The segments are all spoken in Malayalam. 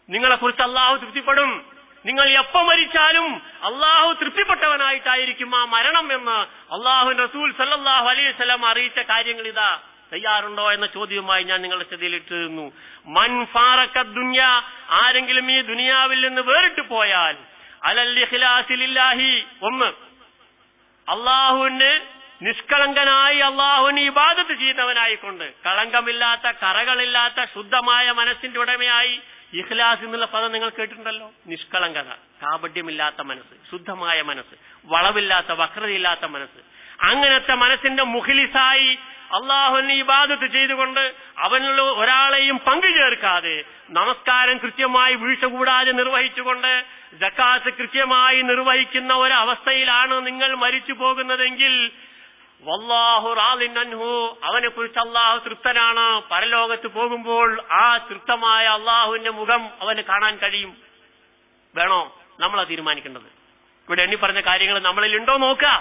നിങ്ങളെക്കുറിച്ച് അള്ളാഹു തൃപ്തിപ്പെടും. നിങ്ങൾ എപ്പോൾ മരിച്ചാലും അള്ളാഹു തൃപ്തിപ്പെട്ടവനായിട്ടായിരിക്കും ആ മരണം എന്ന് അള്ളാഹുവിന്റെ റസൂൽ സല്ലല്ലാഹു അലൈഹി വസല്ലം അറിയിച്ച കാര്യങ്ങൾ ഇതാ. തയ്യാറുണ്ടോ എന്ന ചോദ്യവുമായി ഞാൻ നിങ്ങളുടെ ശ്രദ്ധയിലിട്ടിരുന്നു. മൻ ഫാറക ദുനിയ, ആരെങ്കിലും ഈ ദുനിയാവിൽ നിന്ന് വേറിട്ട് പോയാൽ അലൽ ഇഖ്ലാസി ലില്ലാഹി, ഒന്ന് അള്ളാഹുവിന് നിഷ്കളങ്കനായി അള്ളാഹുവിന് ഇബാദത്ത് ചെയ്യുന്നവനായിക്കൊണ്ട്, കളങ്കമില്ലാത്ത കറകളില്ലാത്ത ശുദ്ധമായ മനസ്സിന്റെ ഉടമയായി. ഇഖ്ലാസ് എന്നുള്ള പദം നിങ്ങൾ കേട്ടിട്ടുണ്ടല്ലോ. നിഷ്കളങ്കത, കാപട്യമില്ലാത്ത മനസ്സ്, ശുദ്ധമായ മനസ്സ്, വളവില്ലാത്ത വക്രതയില്ലാത്ത മനസ്സ്. അങ്ങനത്തെ മനസ്സിന്റെ മുഖ്ലിസായി അള്ളാഹുവിന് ഇബാദത്ത് ചെയ്തുകൊണ്ട് അവനിൽ ഒരാളെയും പങ്കു ചേർക്കാതെ നമസ്കാരം കൃത്യമായി വീഴ്ച കൂടാതെ നിർവഹിച്ചുകൊണ്ട് സക്കാത്ത് കൃത്യമായി നിർവഹിക്കുന്ന ഒരവസ്ഥയിലാണ് നിങ്ങൾ മരിച്ചു പോകുന്നതെങ്കിൽ വല്ലാഹു റാളിൻ അൻഹു, അവനെ കുറിച്ച് അള്ളാഹു തൃപ്തനാണ്. പരലോകത്ത് പോകുമ്പോൾ ആ തൃപ്തമായ അള്ളാഹുവിന്റെ മുഖം അവന് കാണാൻ കഴിയും. വേണോ? നമ്മളാ തീരുമാനിക്കേണ്ടത്. ഇവിടെ എണ്ണി പറഞ്ഞ കാര്യങ്ങൾ നമ്മളിൽ ഉണ്ടോ നോക്കുക,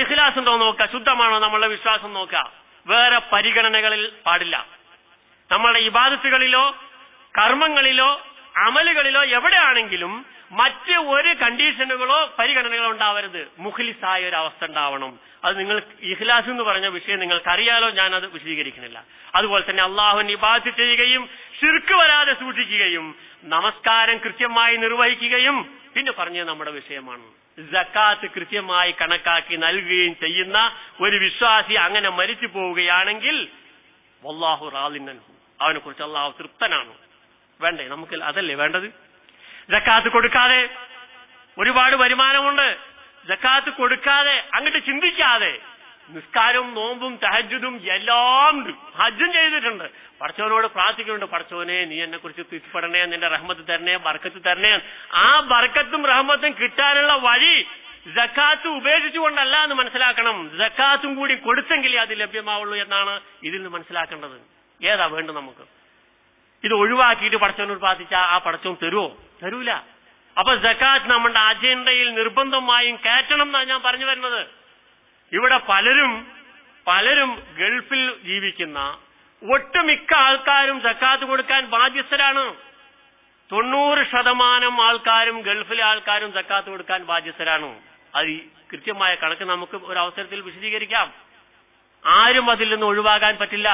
ഇഖ്ലാസ് ഉണ്ടോ നോക്കുക, ശുദ്ധമാണോ നമ്മളുടെ വിശ്വാസം നോക്കുക. വേറെ പരിഗണനകളിൽ പാടില്ല. നമ്മളുടെ ഇബാദത്തുകളിലോ കർമ്മങ്ങളിലോ അമലുകളിലോ എവിടെയാണെങ്കിലും മറ്റ് ഒരു കണ്ടീഷനുകളോ പരിഗണനകളോ ഉണ്ടാവരുത്. മുഖ്ലിസായ ഒരു അവസ്ഥ ഉണ്ടാവണം. അത് നിങ്ങൾ ഇഖ്ലാസ് എന്ന് പറഞ്ഞ വിഷയം നിങ്ങൾക്കറിയാലോ, ഞാനത് വിശദീകരിക്കുന്നില്ല. അതുപോലെ തന്നെ അള്ളാഹുവിനെ ഇബാദത്ത് ചെയ്യുകയും ശിർക്ക് വരാതെ സൂക്ഷിക്കുകയും നമസ്കാരം കൃത്യമായി നിർവഹിക്കുകയും പിന്നെ പറഞ്ഞത് നമ്മുടെ വിഷയമാണ്. സക്കാത്ത് കൃത്യമായി കണക്കാക്കി നൽകുകയും ചെയ്യുന്ന ഒരു വിശ്വാസി അങ്ങനെ മരിച്ചു പോവുകയാണെങ്കിൽ വല്ലാഹു റാളിൻ അൻഹു, അവനെ കുറിച്ച് അള്ളാഹു തൃപ്തനാണ്. വേണ്ടേ? നമുക്ക് അതല്ലേ വേണ്ടത്? സക്കാത്ത് കൊടുക്കാതെ ഒരുപാട് വരുമാനമുണ്ട്, സക്കാത്ത് കൊടുക്കാതെ അങ്ങോട്ട് ചിന്തിക്കാതെ നിസ്കാരവും നോമ്പും തഹജ്ജുദും എല്ലാം ഉണ്ട്, ഹജ്ജും ചെയ്തിട്ടുണ്ട്, പടച്ചവനോട് പ്രാർത്ഥിക്കുന്നുണ്ട്, പടച്ചവനെ നീ എന്നെ കുറിച്ച് തൃപ്തിപ്പെടണേ, നിന്റെ റഹ്മത്ത് തരണേ, ബർക്കത്ത് തരണേ. ആ ബർക്കത്തും റഹ്മത്തും കിട്ടാനുള്ള വഴി സക്കാത്ത് ഉപേക്ഷിച്ചുകൊണ്ടല്ല എന്ന് മനസ്സിലാക്കണം. സക്കാത്തും കൂടി കൊടുത്തെങ്കിലേ അത് ലഭ്യമാവുള്ളൂ എന്നാണ് ഇതിൽ നിന്ന് മനസ്സിലാക്കേണ്ടത്. ഏതാ വേണ്ടത് നമുക്ക്? ഇത് ഒഴിവാക്കിയിട്ട് പടച്ചവനോട് പ്രാർത്ഥിച്ചാൽ ആ പടച്ചവൻ തരുമോ? തരൂല. അപ്പൊ സക്കാത്ത് നമ്മുടെ അജണ്ടയിൽ നിർബന്ധമായും കയറ്റണം എന്നാണ് ഞാൻ പറഞ്ഞു വരുന്നത്. ഇവിടെ പലരും ഗൾഫിൽ ജീവിക്കുന്ന ഒട്ടുമിക്ക ആൾക്കാരും സക്കാത്ത് കൊടുക്കാൻ ബാധ്യസ്ഥരാണ്. 90% ആൾക്കാരും ഗൾഫിലെ ആൾക്കാരും സക്കാത്ത് കൊടുക്കാൻ ബാധ്യസ്ഥരാണ്. അത് കൃത്യമായ കണക്ക് നമുക്ക് ഒരു അവസരത്തിൽ വിശദീകരിക്കാം. ആരും അതിൽ നിന്ന് ഒഴിവാകാൻ പറ്റില്ല.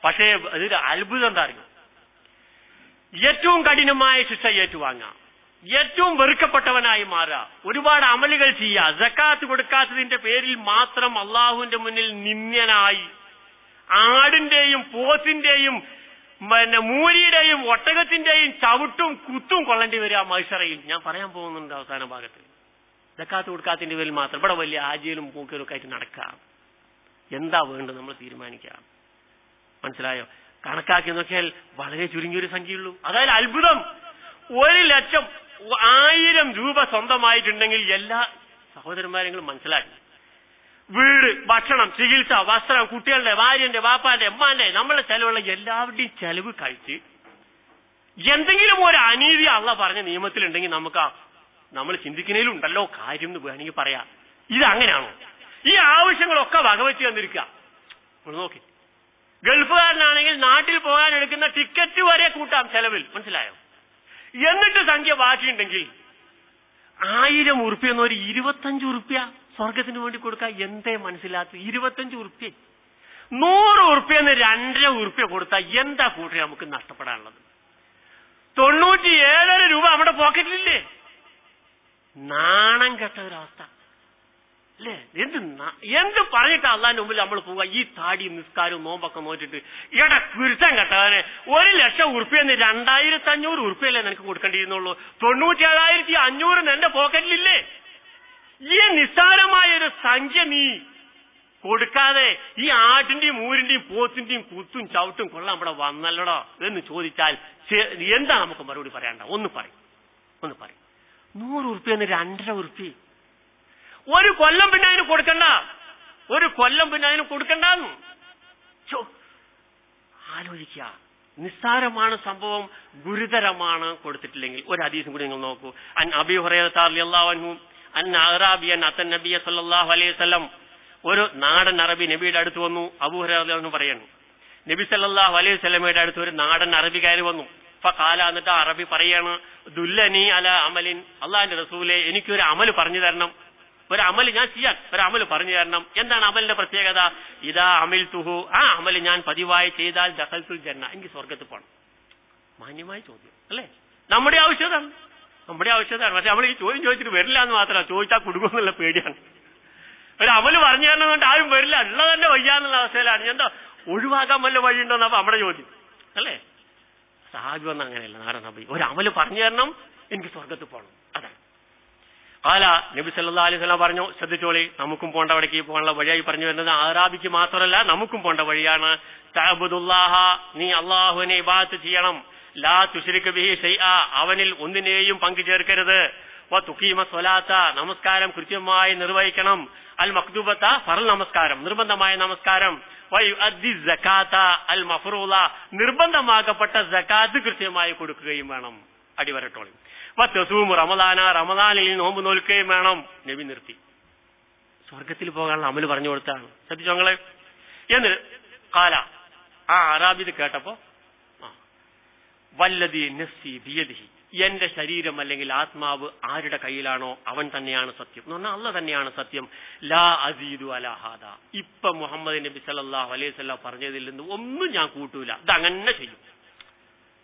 പക്ഷേ അതൊരു അത്ഭുതം എന്താ അറിയും? ഏറ്റവും കഠിനമായ ശിക്ഷ ഏറ്റുവാങ്ങാം, ഏറ്റവും വെറുക്കപ്പെട്ടവനായി മാറുക, ഒരുപാട് അമലുകൾ ചെയ്യുക, സക്കാത്ത് കൊടുക്കാത്തതിന്റെ പേരിൽ മാത്രം അള്ളാഹുവിന്റെ മുന്നിൽ നിന്ദ്യനായി ആടിന്റെയും പോത്തിന്റെയും മൂരിയുടെയും ഒട്ടകത്തിന്റെയും ചവിട്ടും കുത്തും കൊള്ളേണ്ടി വരിക മഹ്ശറയിൽ. ഞാൻ പറയാൻ പോകുന്നുണ്ട് അവസാന ഭാഗത്ത്. സക്കാത്ത് കൊടുക്കാത്തതിന്റെ പേരിൽ മാത്രം ഇവിടെ വലിയ ആജിയിലും പൂക്കലും ഒക്കെ ആയിട്ട് നടക്കുക. എന്താ വേണ്ടത് നമ്മൾ തീരുമാനിക്കാം. മനസ്സിലായോ? കണക്കാക്കി നോക്കിയാൽ വളരെ ചുരുങ്ങിയൊരു സംഖ്യയുള്ളൂ. അതായത് അത്ഭുതം, 1,00,000 രൂപ സ്വന്തമായിട്ടുണ്ടെങ്കിൽ എല്ലാ സഹോദരന്മാരെങ്കിലും മനസ്സിലാക്കി, വീട്, ഭക്ഷണം, ചികിത്സ, വസ്ത്രം, കുട്ടികളുടെ, ഭാര്യന്റെ, ബാപ്പാന്റെ, അമ്മാന്റെ, നമ്മളെ ചെലവുള്ള എല്ലാവരുടെയും ചെലവ് കഴിച്ച് എന്തെങ്കിലും ഒരു അനീതി അള്ളാഹ് പറഞ്ഞ നിയമത്തിലുണ്ടെങ്കിൽ നമ്മൾ ചിന്തിക്കുന്നതിലുണ്ടല്ലോ കാര്യം എന്ന് വേണമെങ്കിൽ പറയാം. ഇത് അങ്ങനെയാണോ? ഈ ആവശ്യങ്ങളൊക്കെ വകവെച്ച് തന്നിരിക്കുക. നോക്കി, ഗൾഫുകാരനാണെങ്കിൽ നാട്ടിൽ പോകാൻ എടുക്കുന്ന ടിക്കറ്റ് വരെ കൂട്ടാം ചെലവിൽ. മനസ്സിലായോ? എന്നിട്ട് സംഖ്യ ബാക്കിയുണ്ടെങ്കിൽ 1000 ഉറുപ്പ്യ എന്നൊരു 25 ഉറുപ്പ്യ സ്വർഗത്തിന് വേണ്ടി കൊടുക്കുക. എന്തേ മനസ്സിലാത്ത 25 ഉറുപ്പ്യ? 100 ഉറുപ്പ്യ എന്ന് 2.5 ഉറുപ്പ്യ കൊടുത്താൽ എന്താ കൂട്ടി നമുക്ക് നഷ്ടപ്പെടാനുള്ളത്? 97 രൂപ നമ്മുടെ പോക്കറ്റിലില്ലേ? നാണം കെട്ട ഒരവസ്ഥ അല്ലേ? എന്ത് പറഞ്ഞിട്ട് അള്ളാന്റെ മുമ്പിൽ നമ്മൾ പോവുക? ഈ താടി നിസ്കാരവും നോമ്പൊക്കെ നോക്കിട്ട് ഇവിടെ കുരുത്തം കെട്ടവനെ 1,00,000 ഉറുപ്പ്യെന്ന് 2,500 ഉറുപ്പ്യല്ലേ നിനക്ക് കൊടുക്കേണ്ടിയിരുന്നുള്ളൂ. 97,500 എന്റെ പോക്കറ്റിലില്ലേ? ഈ നിസ്സാരമായൊരു സംഖ്യ നീ കൊടുക്കാതെ ഈ ആട്ടിന്റെയും ഊരിന്റെയും പോത്തിന്റെയും കുത്തും ചവിട്ടും കൊള്ളാൻ ഇവിടെ വന്നല്ലടോ എന്ന് ചോദിച്ചാൽ എന്താ നമുക്ക് മറുപടി പറയാണ്ട? ഒന്ന് പറയും 100 ഉറുപ്പ്യെന്ന് 2.5 ഉറുപ്പ്യ. ഒരു കൊല്ലം പിന്നെ അതിന് കൊടുക്കണ്ടെന്ന് ആലോചിക്കുക. നിസ്സാരമാണ് സംഭവം, ഗുരുതരമാണ് കൊടുത്തിട്ടില്ലെങ്കിൽ. ഒരു ഹദീസും കൂടി നിങ്ങൾ നോക്കൂ. അൻ അബീ ഹുറൈറ റളിയല്ലാഹു അൻഹു അന്ന അറാബിയൻ അത്തൻ നബിയ സല്ലല്ലാഹു അലൈഹി വസല്ലം, ഒരു നാടൻ അറബി നബിയുടെ അടുത്ത് വന്നു. അബൂ ഹുറൈറ റളിയല്ലാഹു അൻഹു പറയുന്നു, നബി സല്ലല്ലാഹു അലൈഹി വസല്ലമയുടെ അടുത്ത് ഒരു നാടൻ അറബിക്കാർ വന്നു. ഫഖാല, എന്നിട്ട് അറബി പറയാണ്, ദുല്ലനി അല അമലിൻ, അള്ളാഹിന്റെ റസൂലെ എനിക്കൊരു അമല് പറഞ്ഞു തരണം, ഒരു അമല് ഞാൻ ചെയ്യാൻ ഒരു അമല് പറഞ്ഞു തരണം. എന്താണ് അമലിന്റെ പ്രത്യേകത? ഇദാ അമിൽതുഹു, ആ അമല് ഞാൻ പതിവായി ചെയ്താൽ ദഖൽതുൽ ജന്ന, എനിക്ക് സ്വർഗ്ഗത്തിൽ പോകണം. മാന്യമായ ചോദ്യം അല്ലേ? നമ്മുടെ ആവശ്യതാണ്. പക്ഷെ നമ്മൾ ഈ ചോദ്യം ചോദിച്ചിട്ട് വരില്ല എന്ന് മാത്രമല്ല, ചോദിച്ചാൽ കുടുങ്ങുമെന്നുള്ള പേടിയാണ്. ഒരു അമല് പറഞ്ഞു തരണം കൊണ്ട് ആരും വരില്ല, ഉള്ളത് തന്നെ വയ്യാന്നുള്ള അവസ്ഥയിലാണ്. എന്താ ഒഴിവാക്കാൻ വല്ല വഴിയുണ്ടോന്ന് അപ്പൊ നമ്മുടെ ചോദ്യം അല്ലേ? സഹാബി വന്ന അങ്ങനെയല്ല, നാടൻ നബി ഒരു അമല് പറഞ്ഞു തരണം, എനിക്ക് സ്വർഗ്ഗത്തിൽ പോകണം, അതാണ്. ഖാല, നബി സല്ലല്ലാഹു അലൈഹി വസല്ലം പറഞ്ഞു, ശ്രദ്ധിച്ചോളി, നമുക്കും പോകേണ്ട അവിടേക്ക് പോകാനുള്ള വഴിയായി പറഞ്ഞു വരുന്നത് അറാബിക്ക് മാത്രമല്ല നമുക്കും പോകേണ്ട വഴിയാണ്. തഅബുദുല്ലാഹ, നീ അള്ളാഹുവിനെ ഇബാദത്ത് ചെയ്യണം. ലാ തുശ്രിക ബിഹി ഷൈഅ, അവനിൽ ഒന്നിനെയും പങ്കു ചേർക്കരുത്. വ തുഖീമ സ്വലാത്ത, നമസ്കാരം കൃത്യമായി നിർവഹിക്കണം. അൽ മക്തൂബത്ത, ഫർള് നമസ്കാരം, നിർബന്ധമായ നമസ്കാരം. വ യുഅദ്ദി സകാത്ത അൽ മഫ്റൂള, നിർബന്ധമാക്കപ്പെട്ട സകാത്ത് കൃത്യമായി കൊടുക്കുകയും വേണം. അടിവരട്ടോളി. വ തസൂമു റമദാന, റമദാനിൽ നോമ്പ് നോൽക്കുകയും വേണം. നബി നിർത്തി. സ്വർഗത്തിൽ പോകാനുള്ള അമല് പറഞ്ഞു കൊടുത്താണ്. ശ്രദ്ധിച്ചോ നിങ്ങള്? എന്നിട്ട് ഖാല, ആ അറാബി കേട്ടപ്പോ, വല്ലദി നഫ്സി ബിയദിഹി, എന്റെ ശരീരം അല്ലെങ്കിൽ ആത്മാവ് ആരുടെ കയ്യിലാണോ അവൻ തന്നെയാണ് സത്യം എന്ന് പറഞ്ഞാൽ അല്ലാഹ് തന്നെയാണ് സത്യം. ലാ അസീദു അലാ ഹാദാ, ഇപ്പൊ മുഹമ്മദ് നബി സല്ലല്ലാഹു അലൈഹി വസല്ലം പറഞ്ഞതിൽ നിന്ന് ഒന്നും ഞാൻ കൂട്ടൂല, ഇതങ്ങനെ ചെയ്യും.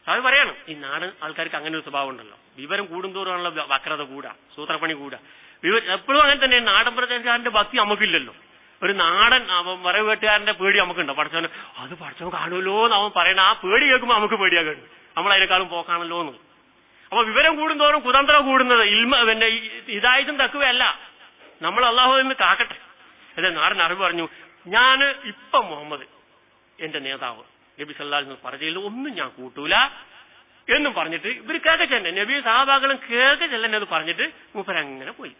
അത് പറയണം. ഈ നാടൻ ആൾക്കാർക്ക് അങ്ങനെ ഒരു സ്വഭാവം ഉണ്ടല്ലോ, വിവരം കൂടുന്തോറുള്ള വക്രത കൂടാ, സൂത്രപ്പണി കൂടാ. എപ്പോഴും അങ്ങനെ തന്നെ. നാടൻ പ്രദേശക്കാരന്റെ ഭക്തി നമുക്കില്ലല്ലോ. ഒരു നാടൻ വറവ് വെട്ടുകാരന്റെ പേടി നമുക്കുണ്ടോ? പഠിച്ചവൻ കാണുമല്ലോ എന്ന് അവൻ പറയണ ആ പേടി കേൾക്കുമ്പോൾ നമുക്ക് പേടിയാകുന്നു, നമ്മളതിനേക്കാളും പോക്കാണല്ലോ എന്ന്. അപ്പൊ വിവരം കൂടുന്തോറും കുതന്ത്രം കൂടുന്നത് പിന്നെ ഹിദായത്തും തക്കുവയല്ല. നമ്മൾ അള്ളാഹുവിൽ നിന്ന് കാക്കട്ടെ. അതെ, നാടൻ അറിവ് പറഞ്ഞു, ഞാൻ ഇപ്പൊ മുഹമ്മദ് എന്റെ നേതാവ് നബി സല്ലല്ലാഹു അലൈഹി വസല്ലം പറഞ്ഞതിൽ ഒന്നും ഞാൻ കൂട്ടൂല എന്നും പറഞ്ഞിട്ട് ഇവർ കേൾക്ക ചെന്നെ, നബി സഹാബാക്കളും കേൾക്ക ചെല്ലെന്നത് പറഞ്ഞിട്ട് മൂപ്പരങ്ങനെ പോയി.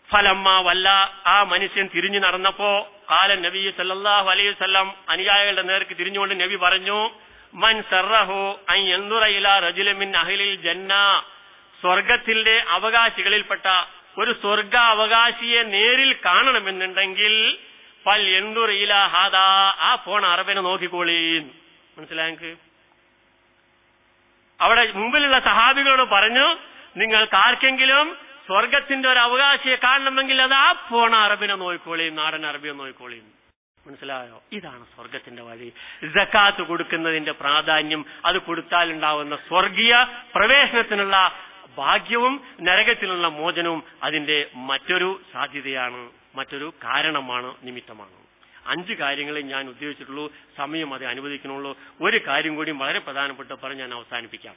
ഫലമ്മ വല്ല, ആ മനുഷ്യൻ തിരിഞ്ഞു നടന്നപ്പോ ഖാല നബി സല്ലല്ലാഹു അലൈഹി വസല്ലം അനുയായികളുടെ നേർക്ക് തിരിഞ്ഞുകൊണ്ട് നബി പറഞ്ഞു, മൻ സറഹു അൻ യൻദുറ ഇലാ റജുലിൻ മിൻ അഹ്ലിൽ ജന്ന, സ്വർഗത്തിന്റെ അവകാശികളിൽപ്പെട്ട ഒരു സ്വർഗ അവകാശിയെ നേരിൽ കാണണമെന്നുണ്ടെങ്കിൽ ഫൽ യൻദുർ ഇലാ ഹാദാ, ആ പോണ അറബിനെ നോക്കിക്കോളീൻ. മനസ്സിലായെങ്കിൽ അവിടെ മുമ്പിലുള്ള സഹാബികളോട് പറഞ്ഞു, നിങ്ങൾക്ക് ആർക്കെങ്കിലും സ്വർഗത്തിന്റെ ഒരു അവകാശിയെ കാണണമെങ്കിൽ അത് ആ പോണ അറബിനെ നോക്കിക്കോളീൻ, നാടൻ അറബിയെ നോക്കിക്കോളീൻ. മനസ്സിലായോ? ഇതാണ് സ്വർഗത്തിന്റെ വഴി. സകാത്ത് കൊടുക്കുന്നതിന്റെ പ്രാധാന്യം, അത് കൊടുത്താൽ ഉണ്ടാവുന്ന സ്വർഗീയ പ്രവേശനത്തിനുള്ള ഭാഗ്യവും നരകത്തിലുള്ള മോചനവും അതിന്റെ മറ്റൊരു സാധ്യതയാണ്, മറ്റൊരു കാരണമാണ്, നിമിത്തമാണ്. 5 കാര്യങ്ങളെ ഞാൻ ഉദ്ദേശിച്ചിട്ടുള്ളൂ, സമയം അത് അനുവദിക്കണുള്ളൂ. ഒരു കാര്യം കൂടി വളരെ പ്രധാനപ്പെട്ട പറഞ്ഞ് ഞാൻ അവസാനിപ്പിക്കാം.